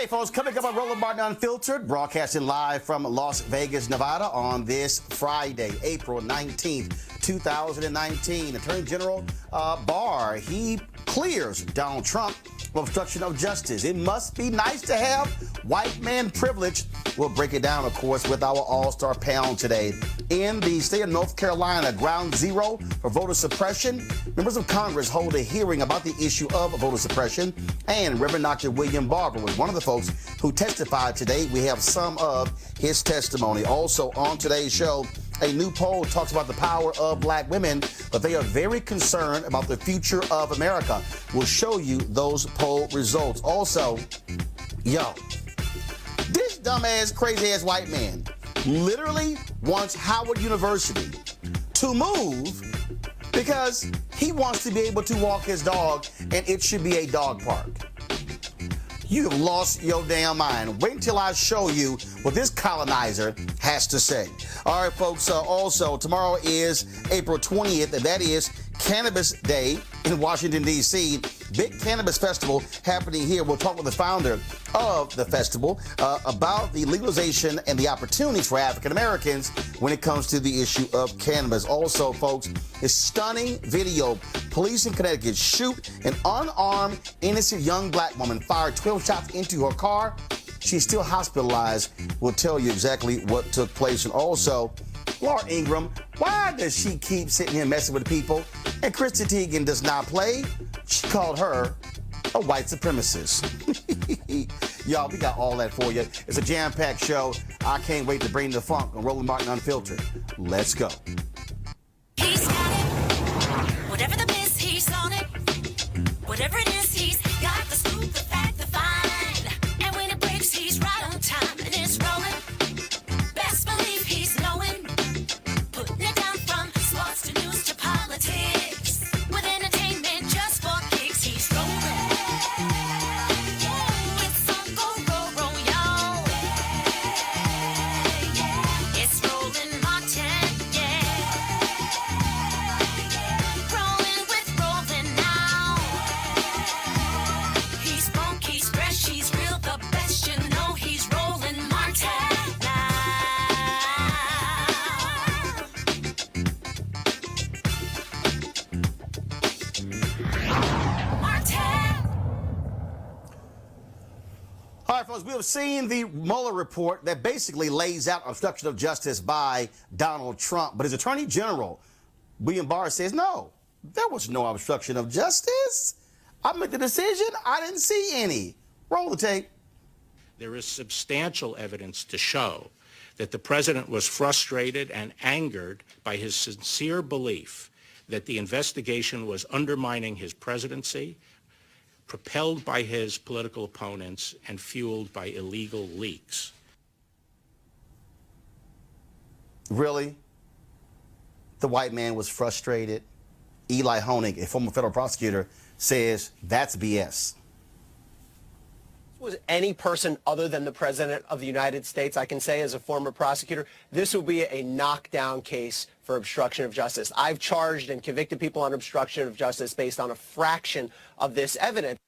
Hey, folks, coming up on Roland Unfiltered, broadcasting live from Las Vegas, Nevada on this Friday, April 19th, 2019. Attorney General Barr, he clears Donald Trump of obstruction of justice. It must be nice to have white man privilege. We'll break it down, of course, with our all-star panel today. In the state of North Carolina, ground zero for voter suppression, members of Congress hold a hearing about the issue of voter suppression, and Reverend Dr. William Barber was one of the folks who testified today. We have some of his testimony. Also on today's show, a new poll talks about the power of black women, but they are very concerned about the future of America. We'll show you those poll results. Also, this dumbass, crazy-ass white man literally wants Howard University to move because he wants to be able to walk his dog, and it should be a dog park. You have lost your damn mind. Wait until I show you what this colonizer has to say. All right, folks, also, tomorrow is April 20th, and that is Cannabis Day in Washington, D.C. Big Cannabis Festival happening here. We'll talk with the founder of the festival about the legalization and the opportunities for African Americans when it comes to the issue of cannabis. Also, folks, a stunning video. Police in Connecticut shoot an unarmed, innocent young black woman, fired 12 shots into her car. She's still hospitalized. We'll tell you exactly what took place. And also, Laura Ingraham, why does she keep sitting here messing with people? And Chrissy Teigen does not play. She called her a white supremacist. Y'all, we got all that for you. It's a jam-packed show. I can't wait to bring the funk on Roland Martin Unfiltered. Let's go. He's got it. Whatever the miss, he's on it. Whatever it is, he's got the scoop, the fact, the find. And when it breaks, he's right on time and it's rolling. Best believe he's knowing. Putting it down from sports to news to politics. With entertainment just for kicks, he's rolling. It's on go, y'all. It's Roland Martin, rolling with Roland now. He's funk, he's fresh, he's real, the best, you know he's Roland Martin now. Martin. All right, folks, we have seen the Mueller report that basically lays out obstruction of justice by Donald Trump. But his Attorney General, William Barr, says, no, there was no obstruction of justice. I made the decision. I didn't see any. Roll the tape. There is substantial evidence to show that the president was frustrated and angered by his sincere belief that the investigation was undermining his presidency, propelled by his political opponents, and fueled by illegal leaks. Really? The white man was frustrated. Eli Honig, a former federal prosecutor, says that's BS. Was any person other than the President of the United States, I can say as a former prosecutor, this will be a knockdown case for obstruction of justice. I've charged and convicted people on obstruction of justice based on a fraction of this evidence.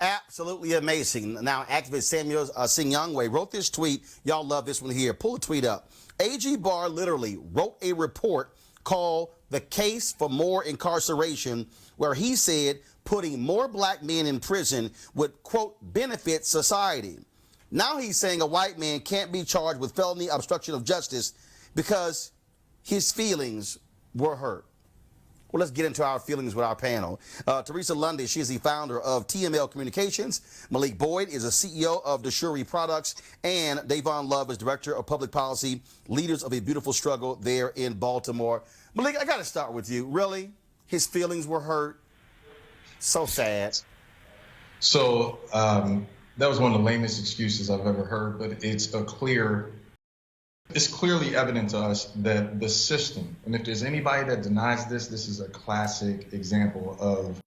Absolutely amazing. Now, activist Samuel Sing-Youngway wrote this tweet. Y'all love this one here. Pull the tweet up. AG Barr literally wrote a report called The Case for More Incarceration, where he said putting more black men in prison would, quote, benefit society. Now he's saying a white man can't be charged with felony obstruction of justice because his feelings were hurt. Well, let's get into our feelings with our panel. Teresa Lundy, she is the founder of TML Communications. Malik Boyd is a CEO of Deshuri Products. And Davon Love is Director of Public Policy, Leaders of a Beautiful Struggle there in Baltimore. Malik, I got to start with you. Really? His feelings were hurt? So sad. So that was one of the lamest excuses I've ever heard, but it's clearly evident to us that the system, and if there's anybody that denies this, this is a classic example of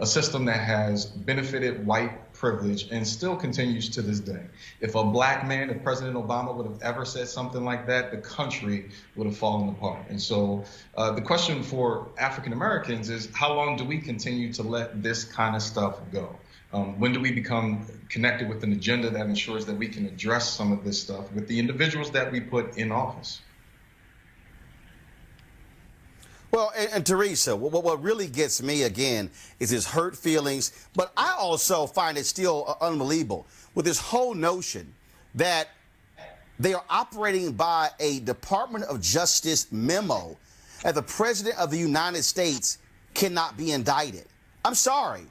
a system that has benefited white privilege and still continues to this day. If a black man, if President Obama would have ever said something like that, the country would have fallen apart. And so the question for African Americans is, how long do we continue to let this kind of stuff go? When do we become connected with an agenda that ensures that we can address some of this stuff with the individuals that we put in office? Well, and Teresa, what really gets me again is his hurt feelings, but I also find it still unbelievable with this whole notion that they are operating by a Department of Justice memo that the President of the United States cannot be indicted. I'm sorry.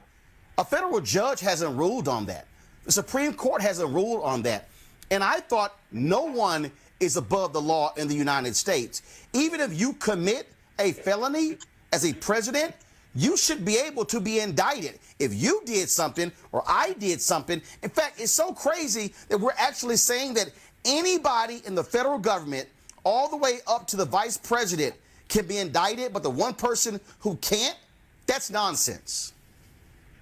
A federal judge hasn't ruled on that. The Supreme Court hasn't ruled on that. And I thought no one is above the law in the United States. Even if you commit a felony as a president, you should be able to be indicted if you did something or I did something. In fact, it's so crazy that we're actually saying that anybody in the federal government, all the way up to the vice president, can be indicted, but the one person who can't, that's nonsense.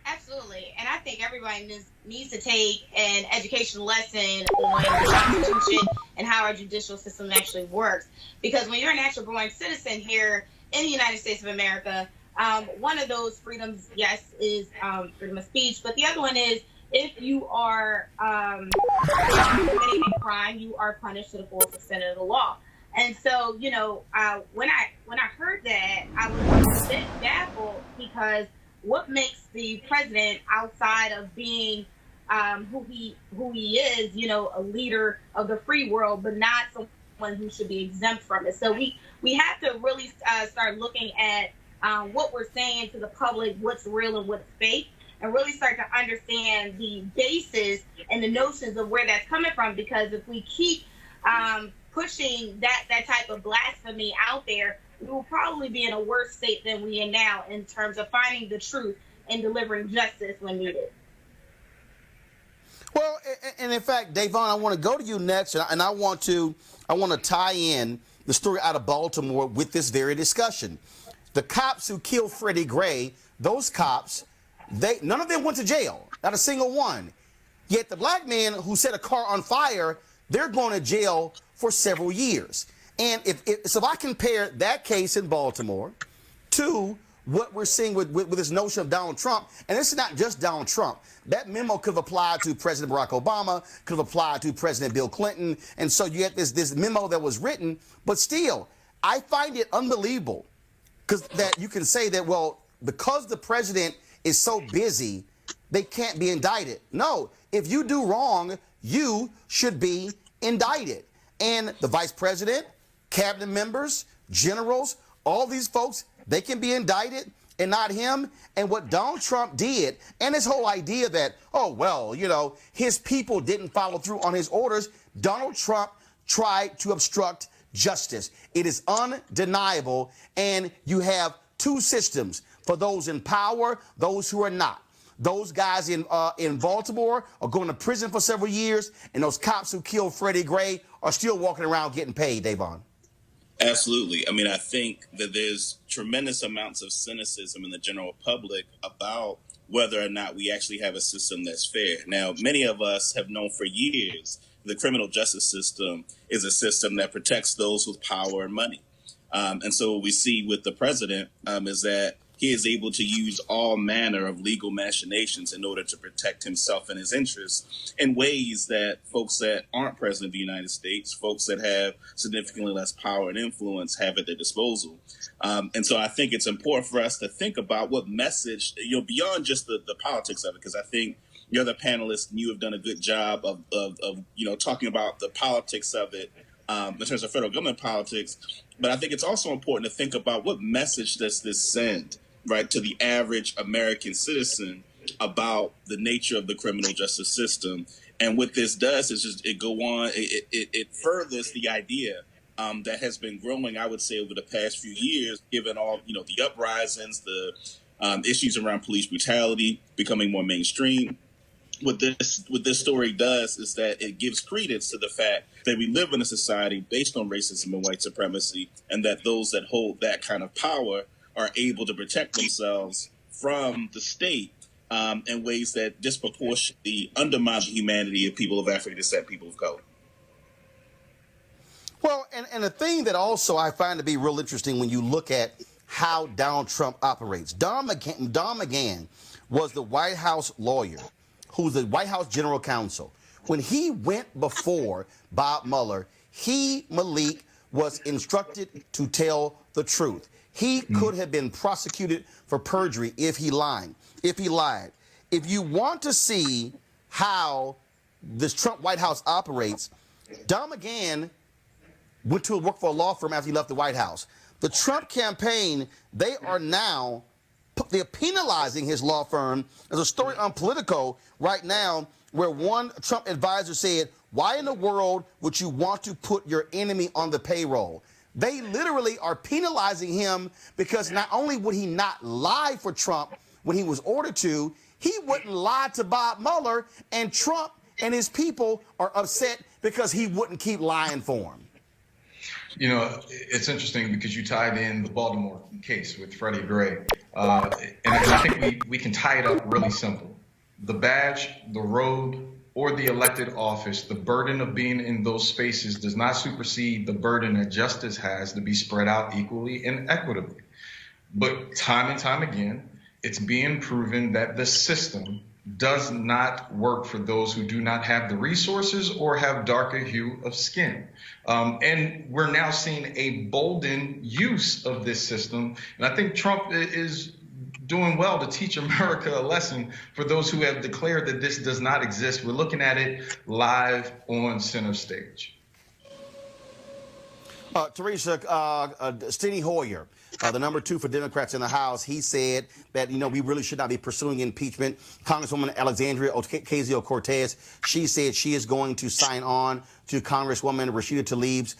Absolutely. And I think everybody needs to take an educational lesson on the Constitution and how our judicial system actually works. Because when you're an actual born citizen here in the United States of America, one of those freedoms, yes, is freedom of speech. But the other one is if you are committing a crime, you are punished to the fullest extent of the law. And so, you know, when I heard that, I was a bit baffled because what makes the president, outside of being who he is, you know, a leader of the free world, but not someone who should be exempt from it. So we have to really start looking at what we're saying to the public, what's real and what's fake, and really start to understand the basis and the notions of where that's coming from. Because if we keep pushing that type of blasphemy out there, we will probably be in a worse state than we are now in terms of finding the truth and delivering justice when needed. Well, and in fact, Davon, I want to go to you next, and I want to tie in the story out of Baltimore with this very discussion. The cops who killed Freddie Gray, those cops, none of them went to jail, not a single one. Yet the black man who set a car on fire, they're going to jail for several years. And if I compare that case in Baltimore to what we're seeing with this notion of Donald Trump, and this is not just Donald Trump. That memo could have applied to President Barack Obama, could have applied to President Bill Clinton, and so you get this memo that was written. But still, I find it unbelievable because that you can say that, well, because the president is so busy, they can't be indicted. No, if you do wrong, you should be indicted. And the vice president, cabinet members, generals, all these folks, they can be indicted and not him. And what Donald Trump did, and his whole idea that, oh, well, you know, his people didn't follow through on his orders. Donald Trump tried to obstruct justice. It is undeniable. And you have two systems for those in power, those who are not. Those guys in Baltimore are going to prison for several years, and those cops who killed Freddie Gray are still walking around getting paid, Davon. Absolutely. I mean, I think that there's tremendous amounts of cynicism in the general public about whether or not we actually have a system that's fair. Now, many of us have known for years the criminal justice system is a system that protects those with power and money. And so what we see with the president is that he is able to use all manner of legal machinations in order to protect himself and his interests in ways that folks that aren't president of the United States, folks that have significantly less power and influence, have at their disposal. And so I think it's important for us to think about what message, you know, beyond just the politics of it, because I think the other panelists, you have done a good job of you know, talking about the politics of it in terms of federal government politics. But I think it's also important to think about what message does this send, right, to the average American citizen about the nature of the criminal justice system. And what this does is just it furthers the idea that has been growing, I would say, over the past few years, given all, you know, the uprisings, the issues around police brutality becoming more mainstream. What this story does is that it gives credence to the fact that we live in a society based on racism and white supremacy, and that those that hold that kind of power are able to protect themselves from the state in ways that disproportionately undermine the humanity of people of African descent, people of color. Well, and the thing that also I find to be real interesting when you look at how Donald Trump operates. Don McGahn was the White House lawyer who's the White House general counsel, when he went before Bob Mueller, Malik, was instructed to tell the truth. He could have been prosecuted for perjury if he lied. If you want to see how this Trump White House operates, Don McGahn went to work for a law firm after he left the White House. The Trump campaign, they're penalizing his law firm. There's a story on Politico right now where one Trump advisor said, why in the world would you want to put your enemy on the payroll? They literally are penalizing him because not only would he not lie for Trump when he was ordered to, he wouldn't lie to Bob Mueller, and Trump and his people are upset because he wouldn't keep lying for him. You know, it's interesting because you tied in the Baltimore case with Freddie Gray. And I think we can tie it up really simple. The badge, the road, or the elected office, the burden of being in those spaces does not supersede the burden that justice has to be spread out equally and equitably. But time and time again, it's being proven that the system does not work for those who do not have the resources or have darker hue of skin. And we're now seeing a bolden use of this system. And I think Trump is doing well to teach America a lesson for those who have declared that this does not exist. We're looking at it live on center stage. Teresa, Steny Hoyer, the number 2 for Democrats in the House, he said that, we really should not be pursuing impeachment. Congresswoman Alexandria Ocasio-Cortez, she said she is going to sign on to Congresswoman Rashida Tlaib's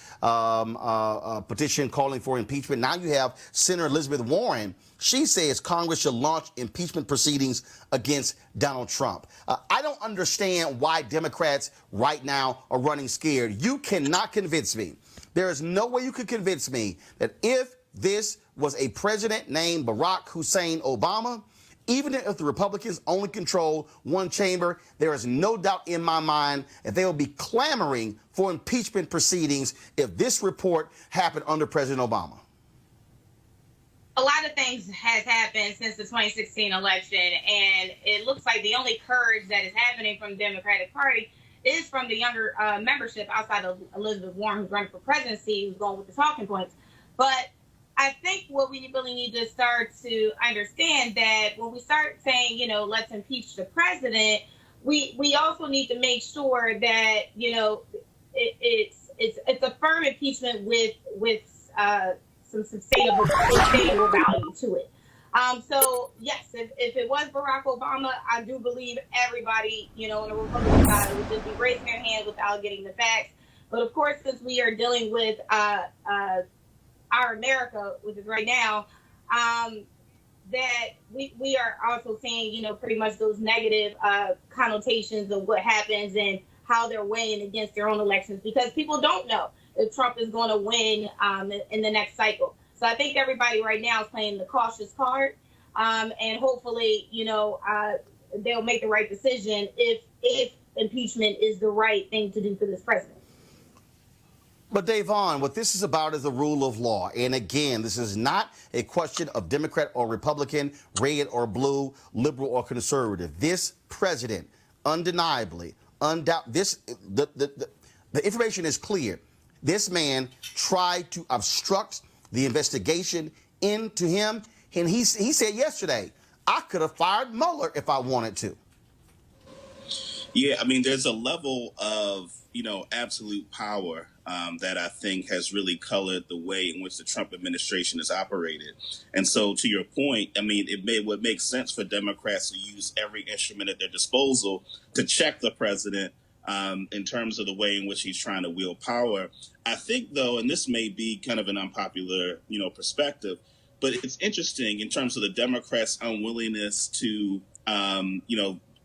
petition calling for impeachment. Now you have Senator Elizabeth Warren. She says Congress should launch impeachment proceedings against Donald Trump. I don't understand why Democrats right now are running scared. You cannot convince me. There is no way you could convince me that if this was a president named Barack Hussein Obama, even if the Republicans only control one chamber, there is no doubt in my mind that they will be clamoring for impeachment proceedings if this report happened under President Obama. A lot of things has happened since the 2016 election, and it looks like the only courage that is happening from the Democratic Party is from the younger membership outside of Elizabeth Warren, who's running for presidency, who's going with the talking points. But I think what we really need to start to understand that when we start saying, let's impeach the president, we also need to make sure that, it's a firm impeachment with some sustainable value to it. So, yes, if it was Barack Obama, I do believe everybody, on the Republican side would just be raising their hand without getting the facts. But, of course, since we are dealing with our America, which is right now, that we are also seeing, pretty much those negative connotations of what happens and how they're weighing against their own elections, because people don't know if Trump is going to win in the next cycle. So I think everybody right now is playing the cautious card, and hopefully, they'll make the right decision if impeachment is the right thing to do for this president. But Davon, what this is about is the rule of law. And again, this is not a question of Democrat or Republican, red or blue, liberal or conservative. This president, undeniably, the information is clear. This man tried to obstruct the investigation into him. And he said yesterday, I could have fired Mueller if I wanted to. Yeah, there's a level of, absolute power that I think has really colored the way in which the Trump administration has operated. And so to your point, it would make sense for Democrats to use every instrument at their disposal to check the president in terms of the way in which he's trying to wield power. I think, though, and this may be kind of an unpopular, perspective, but it's interesting in terms of the Democrats' unwillingness to,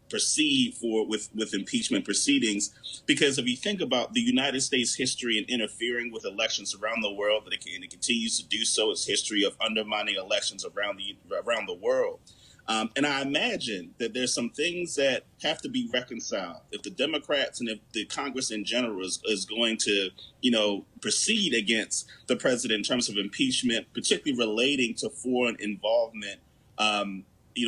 proceed with impeachment proceedings, because if you think about the United States history in interfering with elections around the world, and it continues to do so, its history of undermining elections around the world. And I imagine that there's some things that have to be reconciled if the Democrats and if the Congress in general is going to, proceed against the president in terms of impeachment, particularly relating to foreign involvement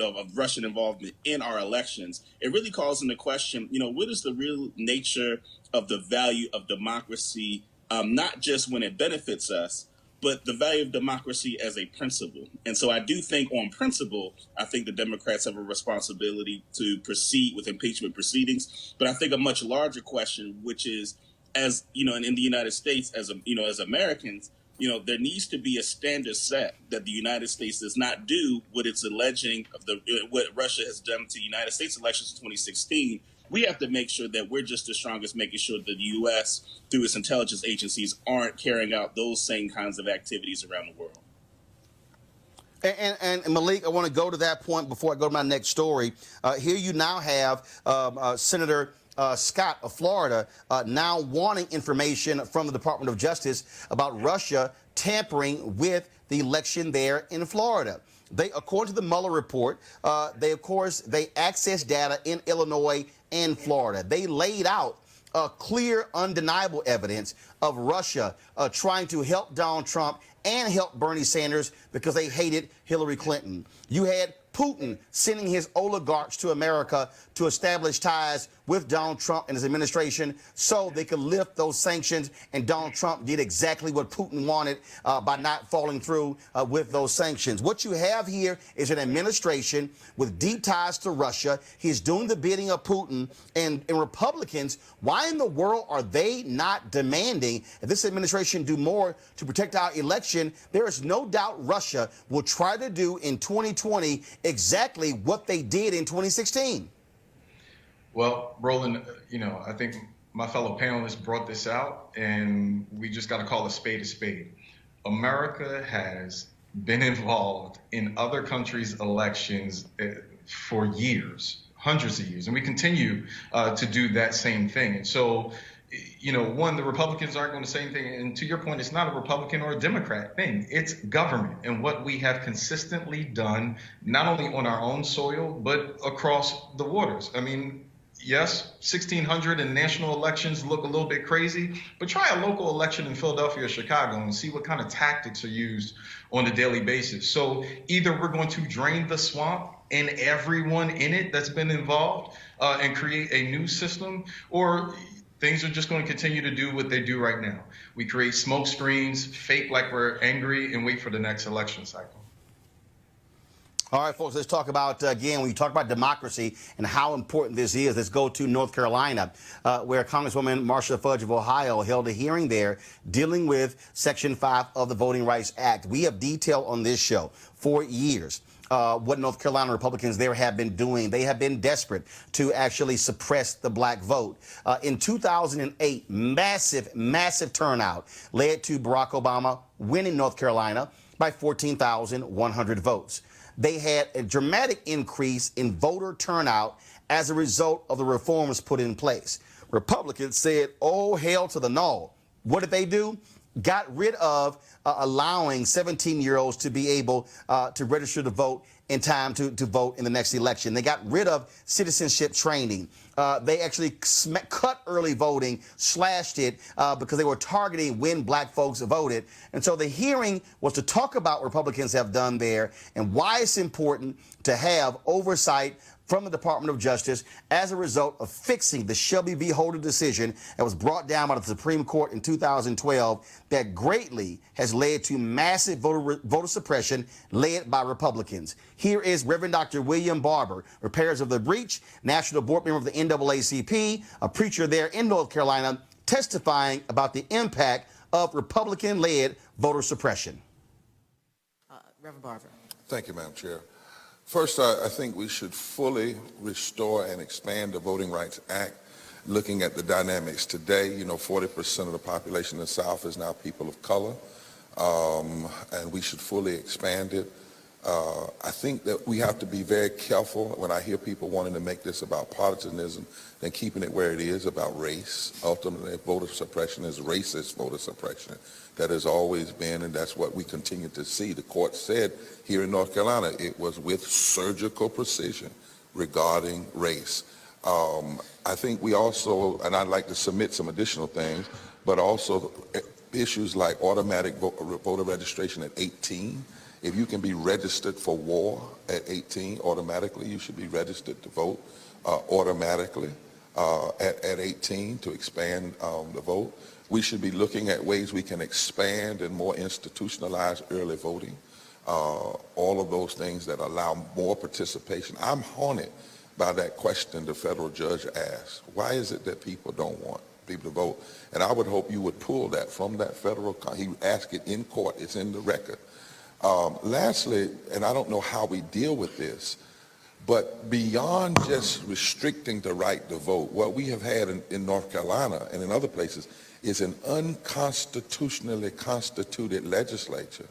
of Russian involvement in our elections, it really calls into question, what is the real nature of the value of democracy, not just when it benefits us, but the value of democracy as a principle. And so I do think on principle, I think the Democrats have a responsibility to proceed with impeachment proceedings. But I think a much larger question, which is, as in the United States, as Americans, there needs to be a standard set that the United States does not do what it's alleging of what Russia has done to the United States elections in 2016. We have to make sure that we're just as strong as making sure that the U.S., through its intelligence agencies, aren't carrying out those same kinds of activities around the world. And Malik, I want to go to that point before I go to my next story. Here you now have Senator Scott of Florida now wanting information from the Department of Justice about Russia tampering with the election there in Florida. They, according to the Mueller report, they accessed data in Illinois and Florida. They laid out clear, undeniable evidence of Russia trying to help Donald Trump and help Bernie Sanders because they hated Hillary Clinton. You had Putin sending his oligarchs to America to establish ties with Donald Trump and his administration so they could lift those sanctions, and Donald Trump did exactly what Putin wanted by not following through with those sanctions. What you have here is an administration with deep ties to Russia. He's doing the bidding of Putin, and Republicans, why in the world are they not demanding that this administration do more to protect our election? There is no doubt Russia will try to do in 2020 exactly what they did in 2016. Well, Roland, I think my fellow panelists brought this out, and we just got to call a spade a spade. America has been involved in other countries' elections for years, hundreds of years, and we continue to do that same thing. And so, one, the Republicans aren't going to say anything. And to your point, it's not a Republican or a Democrat thing. It's government and what we have consistently done, not only on our own soil, but across the waters. I mean, yes, 1,600 and national elections look a little bit crazy, but try a local election in Philadelphia or Chicago and see what kind of tactics are used on a daily basis. So either we're going to drain the swamp and everyone in it that's been involved and create a new system, or things are just going to continue to do what they do right now. We create smoke screens, fake like we're angry, and wait for the next election cycle. All right, folks, let's talk about, again, when you talk about democracy and how important this is, let's go to North Carolina, where Congresswoman Marcia Fudge of Ohio held a hearing there dealing with Section 5 of the Voting Rights Act. We have detailed on this show for years what North Carolina Republicans there have been doing. They have been desperate to actually suppress the black vote. In 2008, massive turnout led to Barack Obama winning North Carolina by 14,100 votes. They had a dramatic increase in voter turnout as a result of the reforms put in place. Republicans said, oh, hell to the no. What did they do? Got rid of allowing 17-year-olds to be able to register to vote in time to vote in the next election. They got rid of citizenship training. They actually cut early voting, slashed it because they were targeting when black folks voted. And so the hearing was to talk about what Republicans have done there and why it's important to have oversight from the Department of Justice as a result of fixing the Shelby v. Holder decision that was brought down by the Supreme Court in 2012 that greatly has led to massive voter suppression led by Republicans. Here is Reverend Dr. William Barber, Repairers of the Breach, National Board Member of the NAACP, a preacher there in North Carolina, testifying about the impact of Republican-led voter suppression. Reverend Barber. Thank you, Madam Chair. First, I think we should fully restore and expand the Voting Rights Act, looking at the dynamics today. 40% of the population in the South is now people of color, and we should fully expand it. I think that we have to be very careful when I hear people wanting to make this about partisanism and keeping it where it is about race. Ultimately, voter suppression is racist voter suppression. That has always been, and that's what we continue to see. The court said here in North Carolina it was with surgical precision regarding race. I think we also, and I'd like to submit some additional things, but also issues like automatic voter registration at 18 If you can be registered for war at 18, automatically you should be registered to vote automatically at 18 to expand the vote. We should be looking at ways we can expand and more institutionalize early voting. All of those things that allow more participation. I'm haunted by that question the federal judge asked. Why is it that people don't want people to vote? And I would hope you would pull that from that federal, he asked it in court, it's in the record. Lastly, and I don't know how we deal with this, but beyond just restricting the right to vote, what we have had in North Carolina and in other places is an unconstitutionally constituted legislature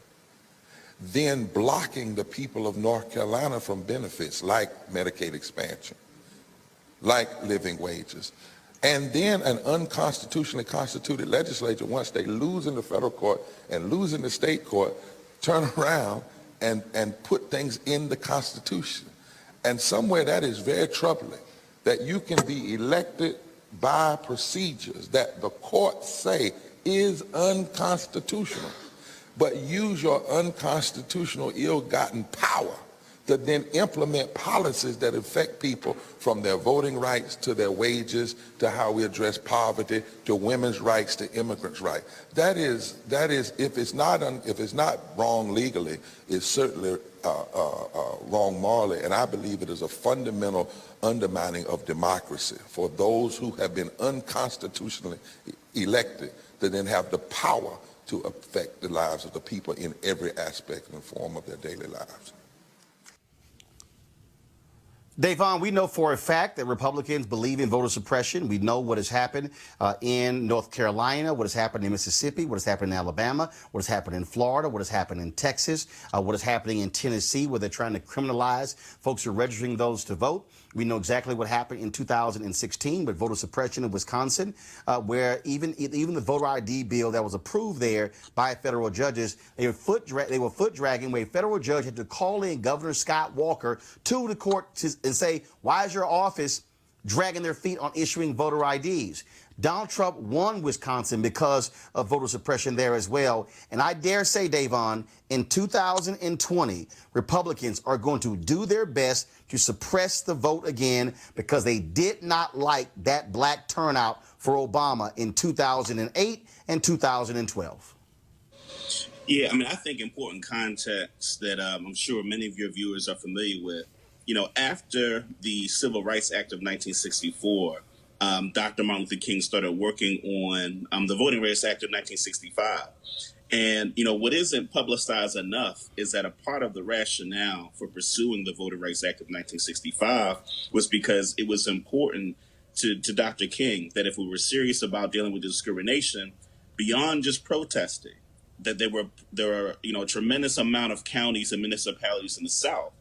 then blocking the people of North Carolina from benefits like Medicaid expansion, like living wages. And then an unconstitutionally constituted legislature, once they lose in the federal court and lose in the state court, turn around and put things in the Constitution. And somewhere that is very troubling, that you can be elected by procedures that the courts say is unconstitutional, but use your unconstitutional, ill-gotten power to then implement policies that affect people from their voting rights to their wages, to how we address poverty, to women's rights, to immigrants' rights. That is, if it's not wrong legally, it's certainly wrong morally, and I believe it is a fundamental undermining of democracy for those who have been unconstitutionally elected to then have the power to affect the lives of the people in every aspect and form of their daily lives. Davon, we know for a fact that Republicans believe in voter suppression. We know what has happened in North Carolina, what has happened in Mississippi, what has happened in Alabama, what has happened in Florida, what has happened in Texas, what is happening in Tennessee, where they're trying to criminalize folks who are registering those to vote. We know exactly what happened in 2016 with voter suppression in Wisconsin, where even the voter ID bill that was approved there by federal judges, they were foot dragging, where a federal judge had to call in Governor Scott Walker to the court and say, why is your office dragging their feet on issuing voter IDs? Donald Trump won Wisconsin because of voter suppression there as well. And I dare say, Davon, in 2020, Republicans are going to do their best to suppress the vote again because they did not like that black turnout for Obama in 2008 and 2012. Yeah, I mean, I think important context that I'm sure many of your viewers are familiar with. You know, after the Civil Rights Act of 1964, Dr. Martin Luther King started working on the Voting Rights Act of 1965. And, you know, what isn't publicized enough is that a part of the rationale for pursuing the Voting Rights Act of 1965 was because it was important to Dr. King that if we were serious about dealing with discrimination, beyond just protesting, that there were, you know, a tremendous amount of counties and municipalities in the South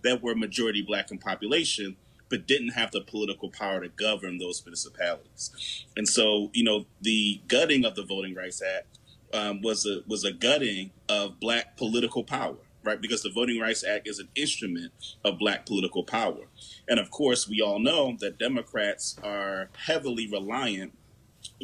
that were majority black in population, but didn't have the political power to govern those municipalities. And so, you know, the gutting of the Voting Rights Act was a gutting of black political power, right? Because the Voting Rights Act is an instrument of black political power. And of course, we all know that Democrats are heavily reliant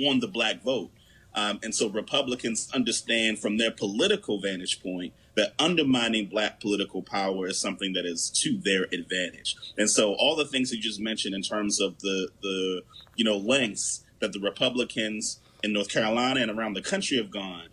on the black vote. And so Republicans understand from their political vantage point that undermining black political power is something that is to their advantage. And so all the things you just mentioned in terms of the you know, lengths that the Republicans in North Carolina and around the country have gone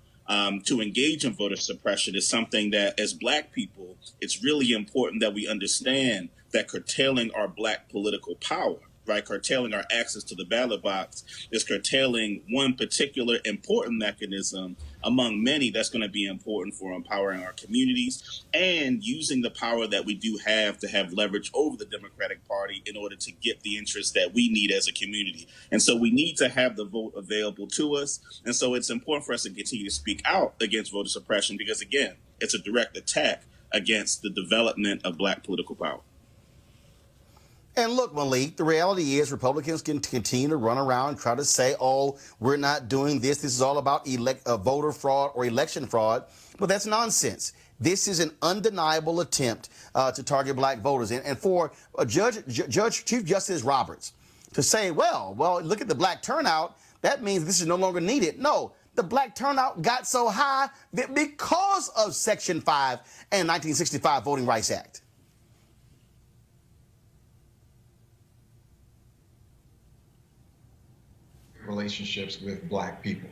to engage in voter suppression is something that as black people, it's really important that we understand that curtailing our black political power, right, curtailing our access to the ballot box is curtailing one particular important mechanism among many that's going to be important for empowering our communities and using the power that we do have to have leverage over the Democratic Party in order to get the interests that we need as a community. And so we need to have the vote available to us. And so it's important for us to continue to speak out against voter suppression because, again, it's a direct attack against the development of black political power. And look, Malik, the reality is Republicans can continue to run around and try to say, oh, we're not doing this. This is all about voter fraud or election fraud. But that's nonsense. This is an undeniable attempt to target black voters. And for Chief Justice Roberts to say, well, look at the black turnout, that means this is no longer needed. No, the black turnout got so high that because of Section 5 and 1965 Voting Rights Act. Relationships with black people,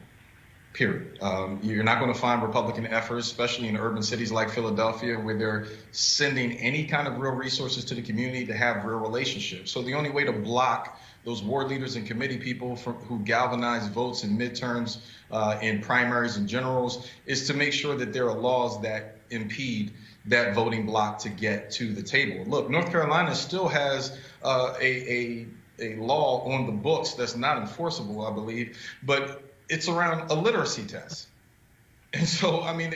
period. You're not going to find Republican efforts, especially in urban cities like Philadelphia, where they're sending any kind of real resources to the community to have real relationships. So the only way to block those ward leaders and committee people who galvanize votes in midterms, in primaries and generals, is to make sure that there are laws that impede that voting bloc to get to the table. Look, North Carolina still has a law on the books that's not enforceable, I believe, but it's around a literacy test. And so, I mean,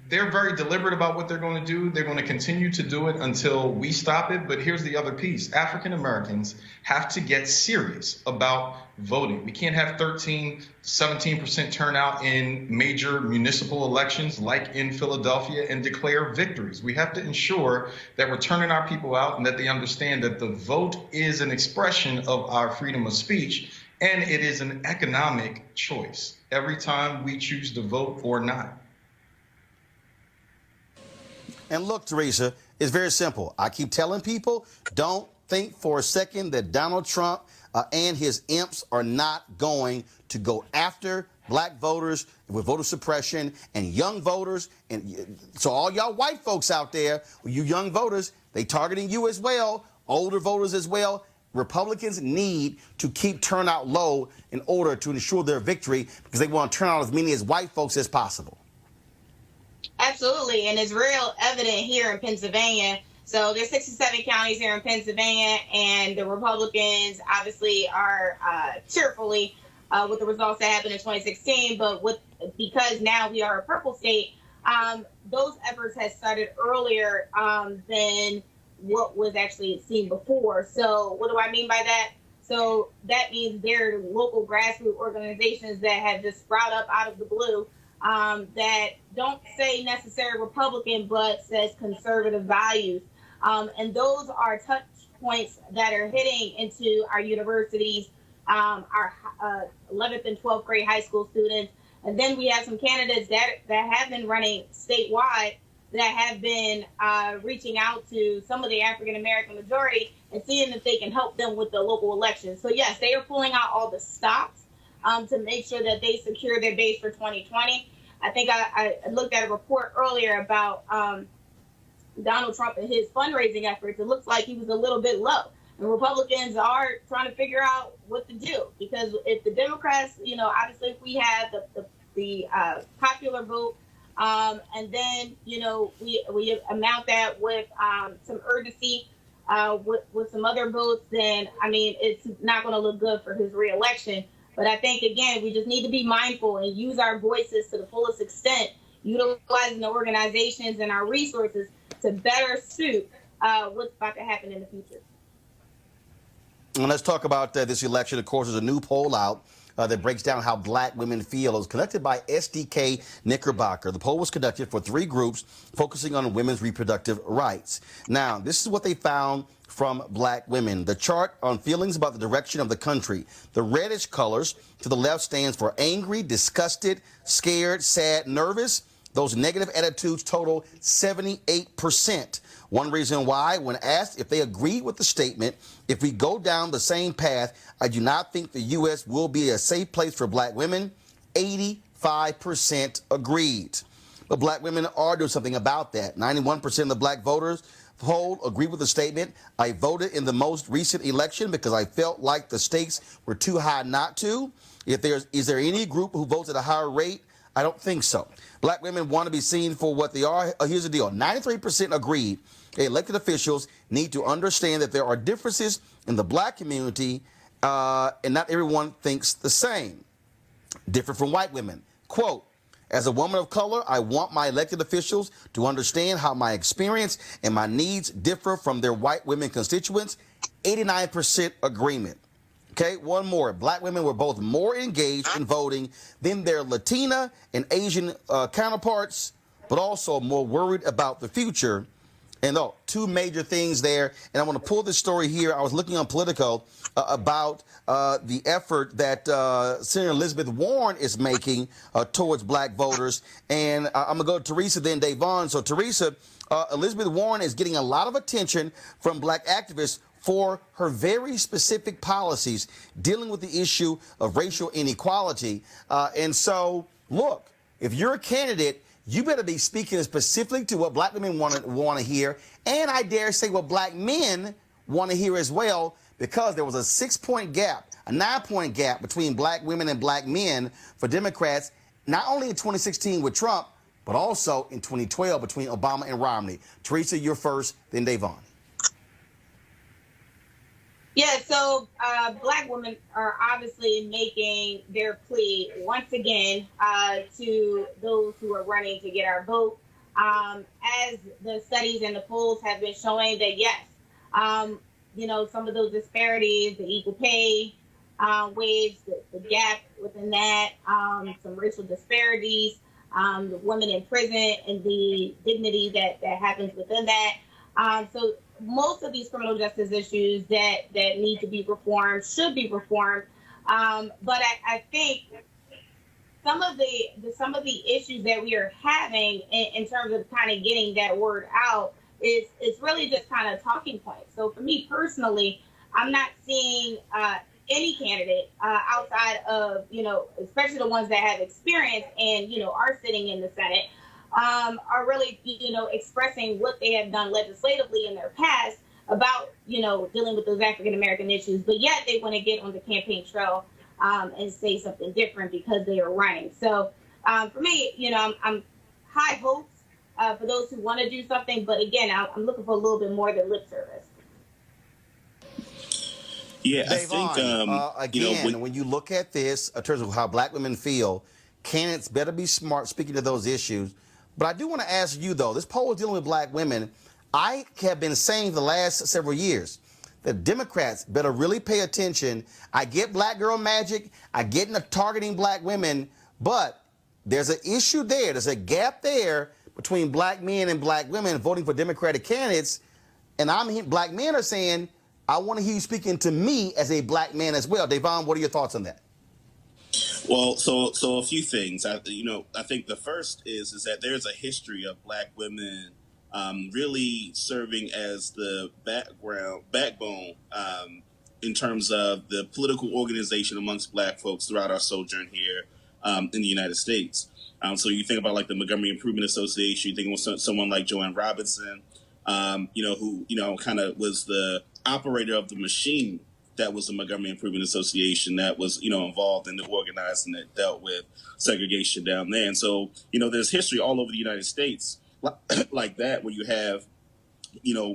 they're very deliberate about what they're going to do. They're going to continue to do it until we stop it. But here's the other piece. African Americans have to get serious about voting. We can't have 17% turnout in major municipal elections like in Philadelphia and declare victories. We have to ensure that we're turning our people out and that they understand that the vote is an expression of our freedom of speech, and it is an economic choice every time we choose to vote or not. And look, Teresa, it's very simple. I keep telling people, don't think for a second that Donald Trump and his imps are not going to go after black voters with voter suppression and young voters. And so all y'all white folks out there, you young voters, they targeting you as well, older voters as well. Republicans need to keep turnout low in order to ensure their victory, because they want to turn out as many as white folks as possible. Absolutely, and it's real evident here in Pennsylvania. So there's 67 counties here in Pennsylvania, and the Republicans obviously are cheerfully with the results that happened in 2016. But because now we are a purple state, those efforts have started earlier than what was actually seen before. So what do I mean by that? So that means there are local grassroots organizations that have just sprouted up out of the blue, that don't say necessarily Republican, but says conservative values. And those are touch points that are hitting into our universities, our 11th and 12th grade high school students. And then we have some candidates that have been running statewide that have been reaching out to some of the African-American majority and seeing if they can help them with the local elections. So, yes, they are pulling out all the stops to make sure that they secure their base for 2020. I think I looked at a report earlier about Donald Trump and his fundraising efforts. It looks like he was a little bit low. And Republicans are trying to figure out what to do, because if the Democrats, obviously if we have the popular vote, and then, we amount that with some urgency, with some other votes, then, it's not going to look good for his reelection. But I think, again, we just need to be mindful and use our voices to the fullest extent, utilizing the organizations and our resources to better suit what's about to happen in the future. And let's talk about this election. Of course, there's a new poll out that breaks down how black women feel. It was conducted by SDK Knickerbocker. The poll was conducted for 3 groups focusing on women's reproductive rights. Now, this is what they found from black women. The chart on feelings about the direction of the country. The reddish colors to the left stands for angry, disgusted, scared, sad, nervous. Those negative attitudes total 78%. One reason why, when asked if they agreed with the statement, if we go down the same path, I do not think the U.S. will be a safe place for black women, 85% agreed. But black women are doing something about that. 91% of the black voters poll agree with the statement. I voted in the most recent election because I felt like the stakes were too high not to. Is there any group who votes at a higher rate? I don't think so. Black women want to be seen for what they are. Here's the deal. 93% agreed elected officials need to understand that there are differences in the black community, and not everyone thinks the same. Different from white women. Quote, as a woman of color, I want my elected officials to understand how my experience and my needs differ from their white women constituents. 89% agreement. Okay, one more. Black women were both more engaged in voting than their Latina and Asian counterparts, but also more worried about the future. And no, two major things there. And I want to pull this story here. I was looking on Politico about the effort that Senator Elizabeth Warren is making towards black voters. And I'm going to go to Teresa, then Davon. So, Teresa, Elizabeth Warren is getting a lot of attention from black activists for her very specific policies dealing with the issue of racial inequality. And so, look, if you're a candidate, you better be speaking specifically to what black women want to hear, and I dare say what black men want to hear as well, because there was a 6-point gap, a 9-point gap between black women and black men for Democrats, not only in 2016 with Trump, but also in 2012 between Obama and Romney. Teresa, you're first, then Davon. Yeah, so black women are obviously making their plea once again to those who are running to get our vote. As the studies and the polls have been showing that, yes, some of those disparities, the equal pay wage, the gap within that, some racial disparities, the women in prison and the dignity that happens within that. So most of these criminal justice issues that need to be reformed should be reformed. But I think some of the issues that we are having in terms of kind of getting that word out is really just kind of talking points. So for me personally, I'm not seeing any candidate outside of, especially the ones that have experience and, are sitting in the Senate, are really, expressing what they have done legislatively in their past about, dealing with those African-American issues. But yet they want to get on the campaign trail and say something different because they are running. So for me, I'm high hopes for those who want to do something. But again, I'm looking for a little bit more than lip service. Yeah, Davon, I think, again, when you look at this in terms of how black women feel, candidates better be smart speaking to those issues. But I do want to ask you, though, this poll is dealing with black women. I have been saying the last several years that Democrats better really pay attention. I get black girl magic. I get into targeting black women. But there's an issue there. There's a gap there between black men and black women voting for Democratic candidates. And black men are saying, I want to hear you speaking to me as a black man as well. Davon, what are your thoughts on that? Well, so a few things. I think the first is that there's a history of black women really serving as the backbone in terms of the political organization amongst black folks throughout our sojourn here in the United States. So you think about like the Montgomery Improvement Association, you think of someone like Joanne Robinson, who kind of was the operator of the machine that was the Montgomery Improvement Association that was, involved in the organizing that dealt with segregation down there. And so, there's history all over the United States like that, where you have,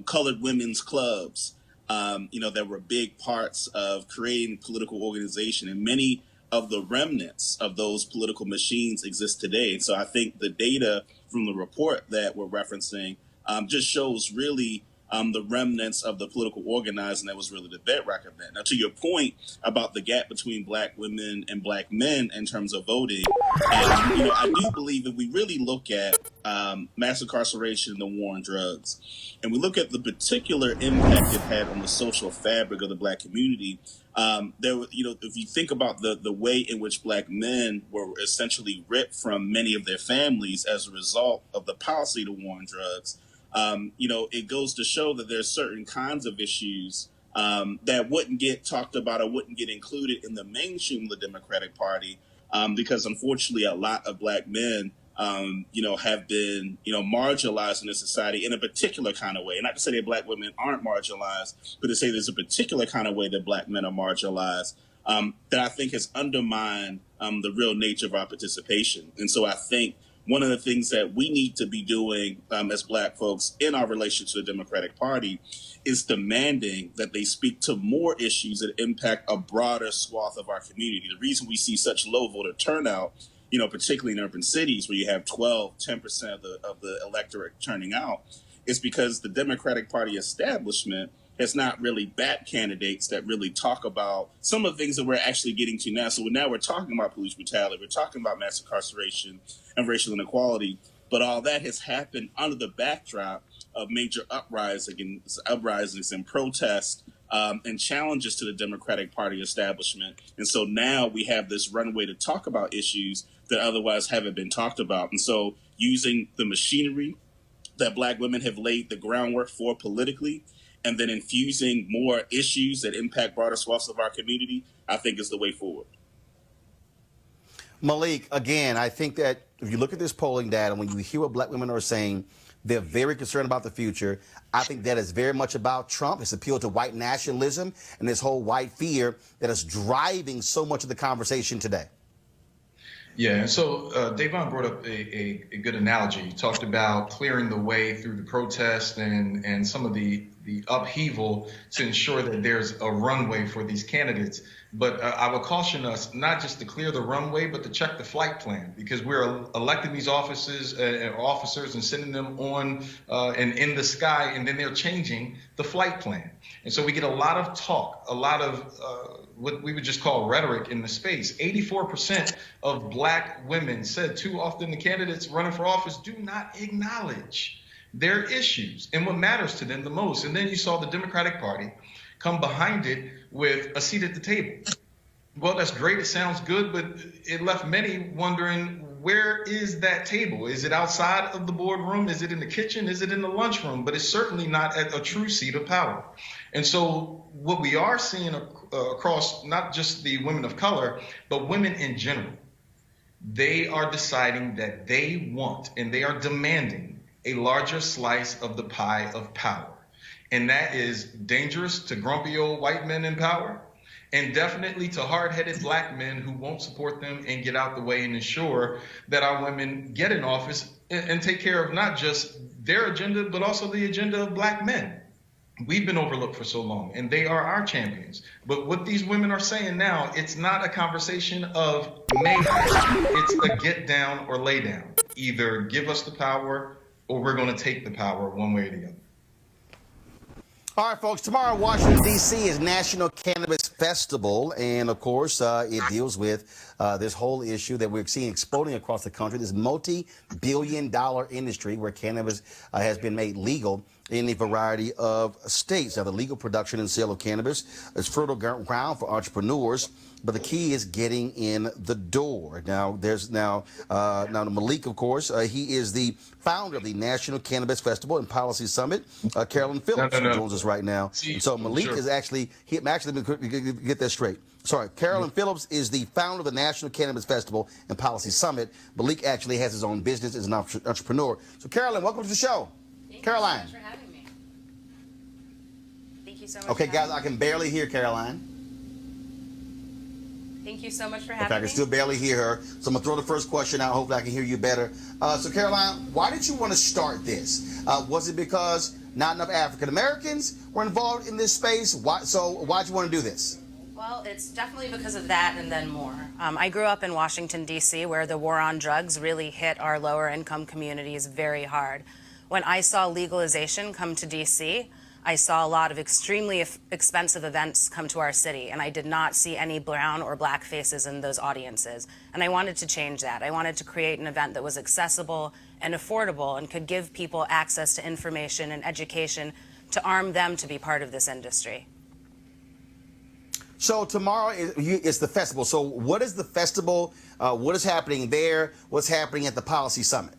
colored women's clubs, that were big parts of creating political organization. And many of the remnants of those political machines exist today. And so I think the data from the report that we're referencing just shows really the remnants of the political organizing that was really the bedrock of that. Now, to your point about the gap between black women and black men in terms of voting, I do believe if we really look at mass incarceration and the war on drugs, and we look at the particular impact it had on the social fabric of the black community, if you think about the way in which black men were essentially ripped from many of their families as a result of the policy of the war on drugs, it goes to show that there's certain kinds of issues that wouldn't get talked about or wouldn't get included in the mainstream of the Democratic Party because, unfortunately, a lot of black men, have been, marginalized in this society in a particular kind of way. And not to say that black women aren't marginalized, but to say there's a particular kind of way that black men are marginalized that I think has undermined the real nature of our participation. And so I think one of the things that we need to be doing as black folks in our relationship to the Democratic Party is demanding that they speak to more issues that impact a broader swath of our community. The reason we see such low voter turnout, particularly in urban cities where you have 10% of the electorate turning out, is because the Democratic Party establishment has not really backed candidates that really talk about some of the things that we're actually getting to now. So now we're talking about police brutality, we're talking about mass incarceration and racial inequality, but all that has happened under the backdrop of major uprisings and protests and challenges to the Democratic Party establishment. And so now we have this runway to talk about issues that otherwise haven't been talked about. And so using the machinery that Black women have laid the groundwork for politically, and then infusing more issues that impact broader swaths of our community, I think is the way forward. Malik, again, I think that if you look at this polling data, when you hear what Black women are saying, they're very concerned about the future. I think that is very much about Trump, his appeal to white nationalism and this whole white fear that is driving so much of the conversation today. Yeah, and so Davon brought up a good analogy. He talked about clearing the way through the protest and some of the upheaval to ensure that there's a runway for these candidates. But I would caution us not just to clear the runway, but to check the flight plan, because we're electing these officers and sending them on and in the sky, and then they're changing the flight plan. And so we get a lot of talk, a lot of what we would just call rhetoric in the space. 84% of Black women said too often the candidates running for office do not acknowledge their issues and what matters to them the most. And then you saw the Democratic Party come behind it with a seat at the table. Well, that's great. It sounds good, but it left many wondering, where is that table? Is it outside of the boardroom? Is it in the kitchen? Is it in the lunchroom? But it's certainly not at a true seat of power. And so what we are seeing across not just the women of color, but women in general, they are deciding that they want and they are demanding a larger slice of the pie of power. And that is dangerous to grumpy old white men in power, and definitely to hard-headed Black men who won't support them and get out the way and ensure that our women get in office and take care of not just their agenda, but also the agenda of Black men. We've been overlooked for so long, and they are our champions. But what these women are saying now, it's not a conversation of maybe, it's a get down or lay down. Either give us the power or we're going to take the power one way or the other. All right, folks, tomorrow in Washington, D.C. is National Cannabis Festival, and, of course, it deals with this whole issue that we're seeing exploding across the country, this multi-billion-dollar industry where cannabis has been made legal in a variety of states. Now, the legal production and sale of cannabis is fertile ground for entrepreneurs, but the key is getting in the door. Now, there's now Malik, of course, he is the founder of the National Cannabis Festival and Policy Summit. Carolyn Phillips joins us right now. So Malik is actually, let me get that straight. Sorry, Carolyn Phillips is the founder of the National Cannabis Festival and Policy Summit. Malik actually has his own business as an entrepreneur. So Carolyn, welcome to the show. Caroline. Thank you so much for having me. Thank you so much. Okay, guys, I can barely hear Caroline. Thank you so much for having me. I can still barely hear her, so I'm going to throw the first question out. Hopefully I can hear you better. So, Caroline, why did you want to start this? Was it because not enough African Americans were involved in this space? Why'd you want to do this? Well, it's definitely because of that and then more. I grew up in Washington, D.C., where the war on drugs really hit our lower income communities very hard. When I saw legalization come to D.C., I saw a lot of extremely expensive events come to our city, and I did not see any brown or Black faces in those audiences. And I wanted to change that. I wanted to create an event that was accessible and affordable and could give people access to information and education to arm them to be part of this industry. So tomorrow is the festival. So what is the festival? What is happening there? What's happening at the Policy Summit?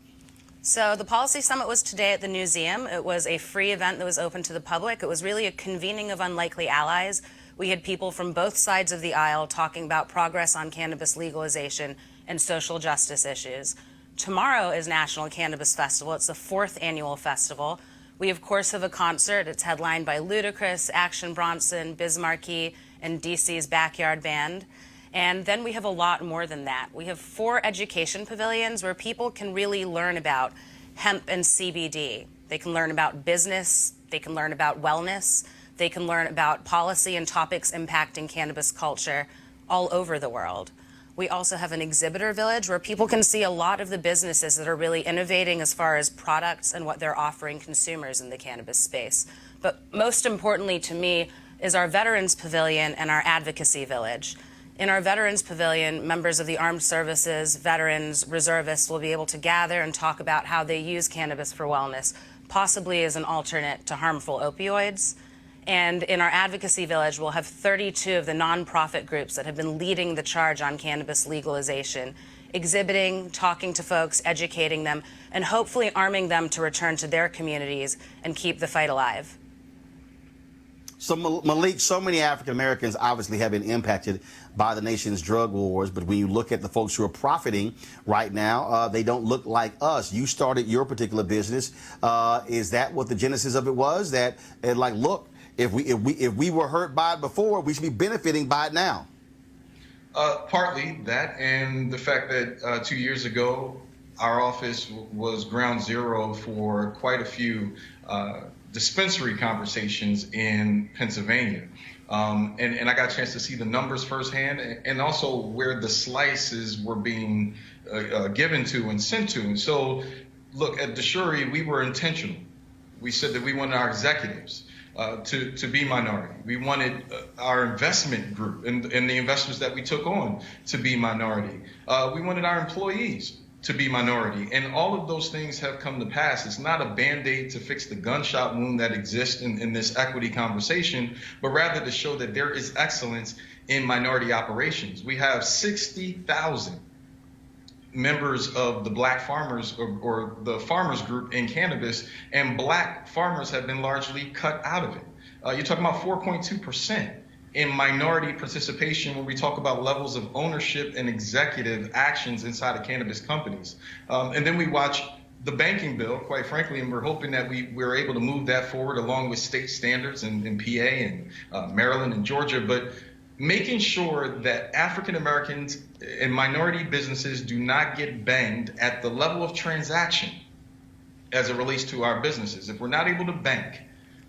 So the Policy Summit was today at the museum. It was a free event that was open to the public. It was really a convening of unlikely allies. We had people from both sides of the aisle talking about progress on cannabis legalization and social justice issues. Tomorrow is National Cannabis Festival. It's the 4th annual festival. We, of course, have a concert. It's headlined by Ludacris, Action Bronson, Biz Markie, and DC's Backyard Band. And then we have a lot more than that. We have 4 education pavilions where people can really learn about hemp and CBD. They can learn about business, they can learn about wellness, they can learn about policy and topics impacting cannabis culture all over the world. We also have an exhibitor village where people can see a lot of the businesses that are really innovating as far as products and what they're offering consumers in the cannabis space. But most importantly to me is our Veterans Pavilion and our Advocacy Village. In our Veterans Pavilion, members of the armed services, veterans, reservists will be able to gather and talk about how they use cannabis for wellness, possibly as an alternate to harmful opioids. And in our advocacy village, we'll have 32 of the nonprofit groups that have been leading the charge on cannabis legalization, exhibiting, talking to folks, educating them, and hopefully arming them to return to their communities and keep the fight alive. So Malik, so many African Americans obviously have been impacted by the nation's drug wars, but when you look at the folks who are profiting right now, they don't look like us. You started your particular business. Is that what the genesis of it was? That like, look, if we were hurt by it before, we should be benefiting by it now. Partly that, and the fact that 2 years ago, our office was ground zero for quite a few dispensary conversations in Pennsylvania. And I got a chance to see the numbers firsthand, and also where the slices were being given to and sent to. And so, look, at DeShuri, we were intentional. We said that we wanted our executives to be minority. We wanted our investment group and the investors that we took on to be minority. We wanted our employees to be minority. And all of those things have come to pass. It's not a Band-Aid to fix the gunshot wound that exists in this equity conversation, but rather to show that there is excellence in minority operations. We have 60,000 members of the Black farmers or the farmers group in cannabis, and Black farmers have been largely cut out of it. You're talking about 4.2% in minority participation when we talk about levels of ownership and executive actions inside of cannabis companies. And then we watch the banking bill, quite frankly, and we're hoping that we're able to move that forward along with state standards in PA and Maryland and Georgia. But making sure that African Americans and minority businesses do not get banged at the level of transaction as it relates to our businesses. If we're not able to bank,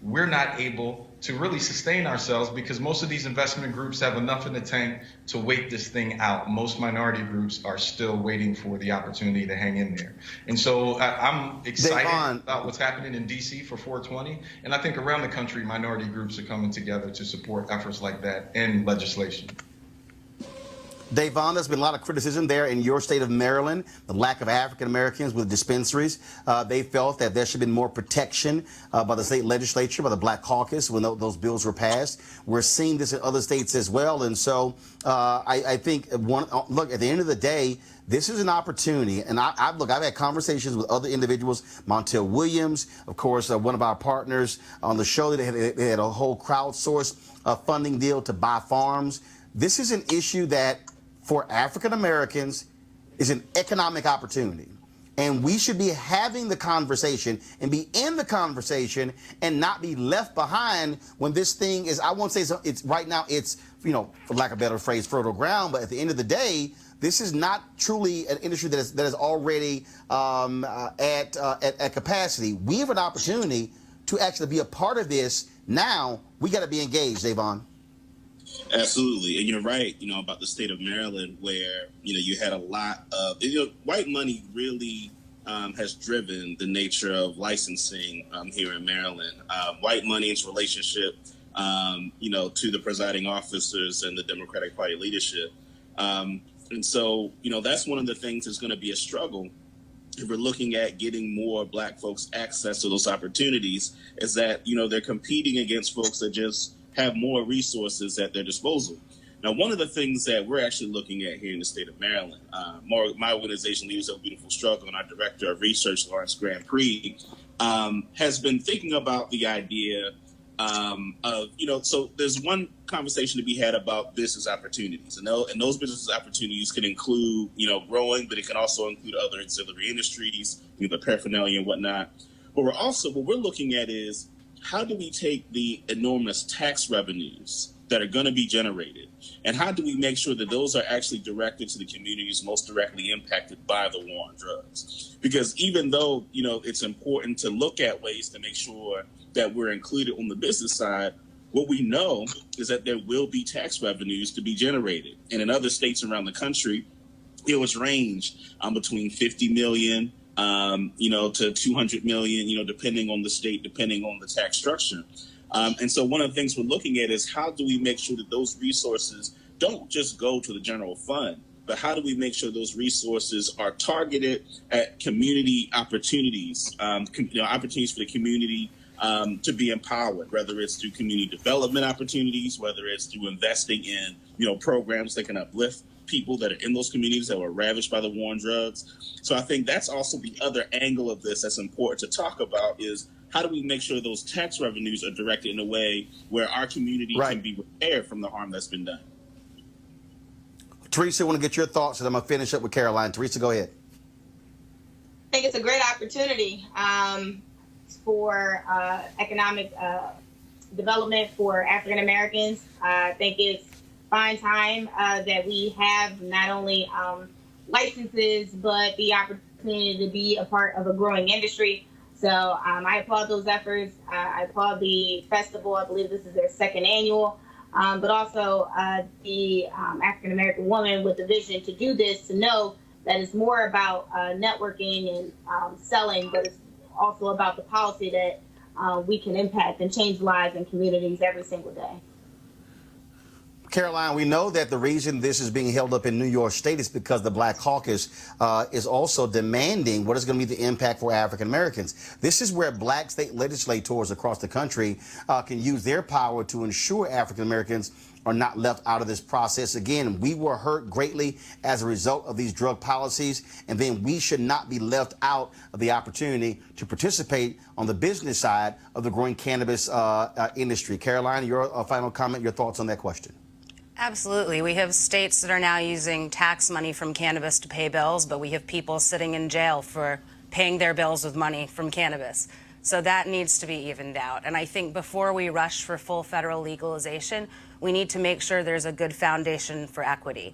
we're not able to really sustain ourselves, because most of these investment groups have enough in the tank to wait this thing out. Most minority groups are still waiting for the opportunity to hang in there. And so I'm excited about what's happening in DC for 420. And I think around the country, minority groups are coming together to support efforts like that and legislation. Davon, there's been a lot of criticism there in your state of Maryland, the lack of African Americans with dispensaries. They felt that there should have been more protection by the state legislature, by the Black Caucus when those bills were passed. We're seeing this in other states as well. And so I think, look, at the end of the day, this is an opportunity. And I've had conversations with other individuals, Montel Williams, of course, one of our partners on the show. They had a whole crowdsourced funding deal to buy farms. This is an issue that, for African Americans, is an economic opportunity. And we should be having the conversation and be in the conversation and not be left behind when this thing is, I won't say it's right now, it's, for lack of a better phrase, fertile ground, but at the end of the day, this is not truly an industry that is already at capacity. We have an opportunity to actually be a part of this. Now, we got to be engaged, Davon. Absolutely. And you're right, about the state of Maryland, where, you had a lot of, white money really has driven the nature of licensing here in Maryland. White money's relationship, to the presiding officers and the Democratic Party leadership. And so, that's one of the things that's going to be a struggle if we're looking at getting more Black folks access to those opportunities, is that, they're competing against folks that just have more resources at their disposal. Now, one of the things that we're actually looking at here in the state of Maryland, my organization, Leaders of Beautiful Struggle, and our director of research, Lawrence Grand Prix, has been thinking about the idea of, so there's one conversation to be had about business opportunities. And those business opportunities can include, growing, but it can also include other ancillary industries, the paraphernalia and whatnot. But what we're looking at is, how do we take the enormous tax revenues that are going to be generated, and how do we make sure that those are actually directed to the communities most directly impacted by the war on drugs? Because even though, it's important to look at ways to make sure that we're included on the business side, what we know is that there will be tax revenues to be generated. And in other states around the country, it was ranged between 50 million to 200 million, depending on the state, depending on the tax structure. And so one of the things we're looking at is, how do we make sure that those resources don't just go to the general fund, but how do we make sure those resources are targeted at community opportunities, opportunities for the community to be empowered, whether it's through community development opportunities, whether it's through investing in, programs that can uplift people that are in those communities that were ravaged by the war on drugs. So I think that's also the other angle of this that's important to talk about is how do we make sure those tax revenues are directed in a way where our community can be repaired from the harm that's been done. Teresa, I want to get your thoughts, and I'm going to finish up with Caroline. Teresa, go ahead. I think it's a great opportunity for economic development for African Americans. I think it's fine time that we have not only licenses, but the opportunity to be a part of a growing industry. So I applaud those efforts. I applaud the festival. I believe this is their second annual. But also the African American woman with the vision to do this, to know that it's more about networking and selling, but it's also about the policy that we can impact and change lives and communities every single day. Caroline, we know that the reason this is being held up in New York State is because the Black Caucus is also demanding what is going to be the impact for African Americans. This is where Black state legislators across the country can use their power to ensure African Americans are not left out of this process. Again, we were hurt greatly as a result of these drug policies, and then we should not be left out of the opportunity to participate on the business side of the growing cannabis industry. Caroline, your final comment, your thoughts on that question? Absolutely. We have states that are now using tax money from cannabis to pay bills, but we have people sitting in jail for paying their bills with money from cannabis. So that needs to be evened out. And I think before we rush for full federal legalization, we need to make sure there's a good foundation for equity.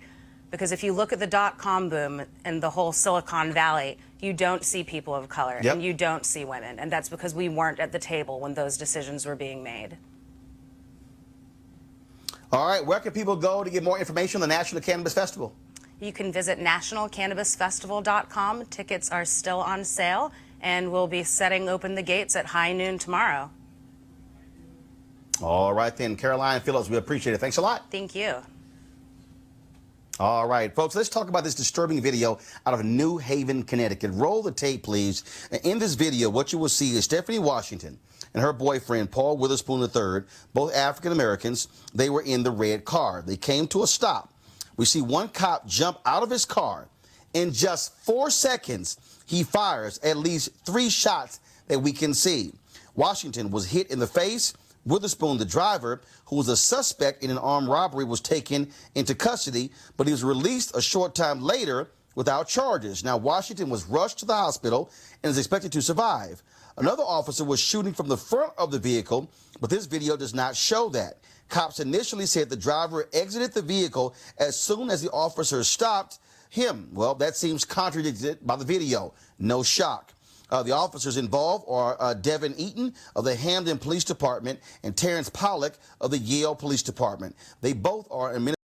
Because if you look at the dot-com boom and the whole Silicon Valley, you don't see people of color and you don't see women. And that's because we weren't at the table when those decisions were being made. All right, where can people go to get more information on the National Cannabis Festival? You can visit nationalcannabisfestival.com. Tickets are still on sale, and we'll be setting open the gates at high noon tomorrow. All right then, Caroline Phillips, we appreciate it. Thanks a lot. Thank you. All right, folks, let's talk about this disturbing video out of New Haven, Connecticut. Roll the tape, please. In this video, what you will see is Stephanie Washington and her boyfriend, Paul Witherspoon III, both African Americans. They were in the red car. They came to a stop. We see one cop jump out of his car. In just 4 seconds, he fires at least 3 shots that we can see. Washington was hit in the face. Witherspoon, the driver, who was a suspect in an armed robbery, was taken into custody, but he was released a short time later without charges. Now, Washington was rushed to the hospital and is expected to survive. Another officer was shooting from the front of the vehicle, but this video does not show that. Cops initially said the driver exited the vehicle as soon as the officer stopped him. Well, that seems contradicted by the video. No shock. The officers involved are Devin Eaton of the Hamden Police Department and Terrence Pollock of the Yale Police Department. They both are